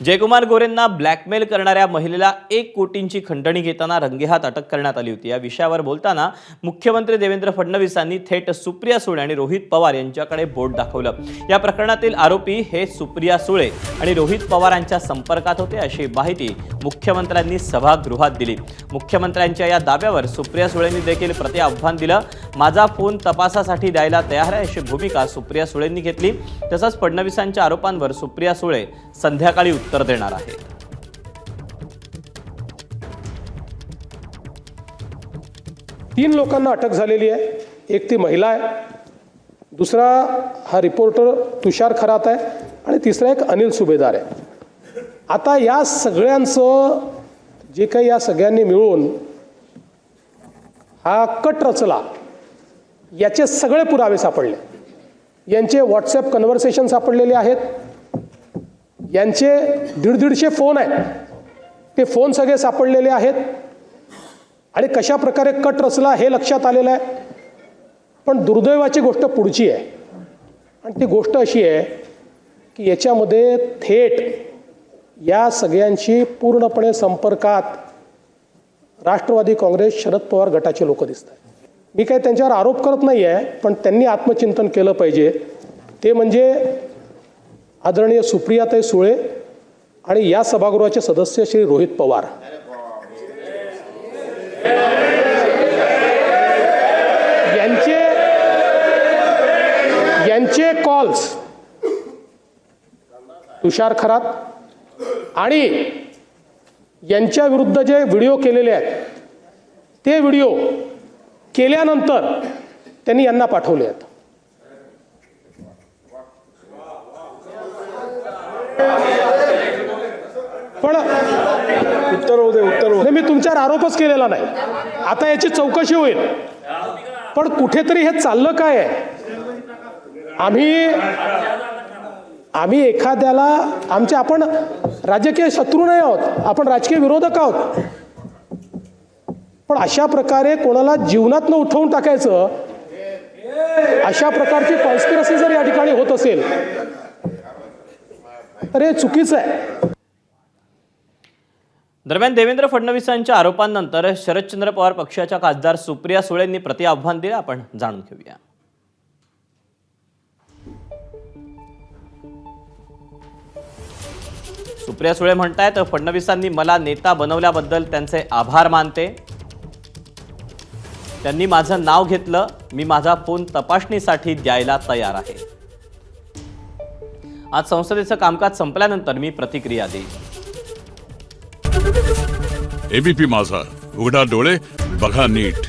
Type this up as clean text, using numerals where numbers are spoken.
Jaykumar गोरेंना blackmail करणाऱ्या महिलेला 1 कोटींची खंडणी घेताना रंगेहात अटक करण्यात आली होती। या विषयावर बोलताना मुख्यमंत्री देवेंद्र फडणवीसांनी थेट सुप्रिया सुळे आणि रोहित पवार यांच्याकडे बोट दाखवलं। या प्रकरणातील आरोपी हे सुप्रिया सुळे आणि रोहित पवारांच्या संपर्कात होते अशी माहिती मुख्यमंत्र्यांनी सभागृहात दिली। मुख्यमंत्र्यांच्या या दाव्यावर सुप्रिया सुळेंनी देखील प्रतिआव्हान दिलं। माझा फोन तपासासाठी द्यायला तयार आहे अशी भूमिका सुप्रिया सुळेंनी घेतली। तसंच फडणवीसांच्या आरोपांवर सुप्रिया सुळे संध्याकाळी उत्तर देणार आहे। 3 लोकांना अटक झालेली आहे। एक ती महिला आहे, दुसरा हा रिपोर्टर तुषार खरात आहे आणि तिसरा एक अनिल सुभेदार आहे। आता या सगळ्यांचं जे काही या सगळ्यांनी मिळून हा कट रचला, याचे सगळे पुरावे सापडले। यांचे व्हॉट्सॲप कन्व्हर्सेशन सापडलेले आहेत, यांचे 150 फोन आहेत, ते फोन सगळे सापडलेले आहेत आणि कशा प्रकारे कट रचला हे लक्षात आलेलं आहे। पण दुर्दैवाची गोष्ट पुढची आहे आणि ती गोष्ट अशी आहे की याच्यामध्ये थेट या सगळ्यांशी पूर्णपणे संपर्कात राष्ट्रवादी काँग्रेस शरद पवार गटाचे लोक दिसत आहेत। मी काही त्यांच्यावर आरोप करत नाही आहे, पण त्यांनी आत्मचिंतन केलं पाहिजे। ते म्हणजे आदरणीय सुप्रियाताई सुळे आणि या सभागृहाचे सदस्य श्री रोहित पवार। यांचे कॉल्स तुषार खरात आणि यांच्या विरुद्ध जे व्हिडिओ केलेले आहेत, ते व्हिडिओ केल्यानंतर त्यांनी यांना पाठवले आहेत। पण उत्तर मी तुमच्यावर आरोपच केलेला नाही। आता याची चौकशी होईल, पण कुठेतरी हे चाललं काय आहे? आम्ही एखाद्याला आपण राजकीय शत्रू नाही आहोत, आपण राजकीय विरोधक आहोत, पण अशा प्रकारे कोणाला जीवनात न उठवून टाकायचं, अशा प्रकारची कॉन्स्पिरसी जर या ठिकाणी होत असेल तर हे चुकीचं आहे। दरम्यान देवेंद्र फडणवीसांच्या आरोपांनंतर शरदचंद्र पवार पक्षाच्या खासदार सुप्रिया सुळेंनी प्रतिआव्हान दिलं। आपण जाणून घेऊया। सुप्रिया सुळे म्हणतायत, फडणवीसांनी मला नेता बनवल्याबद्दल त्यांचे आभार मानते। त्यांनी माझं नाव घेतलं, मी माझा फोन तपासणीसाठी द्यायला तयार आहे। आज संसदेचं कामकाज संपल्यानंतर मी प्रतिक्रिया देईन। एबीपी माझा, उघडा डोळे बघा नीट।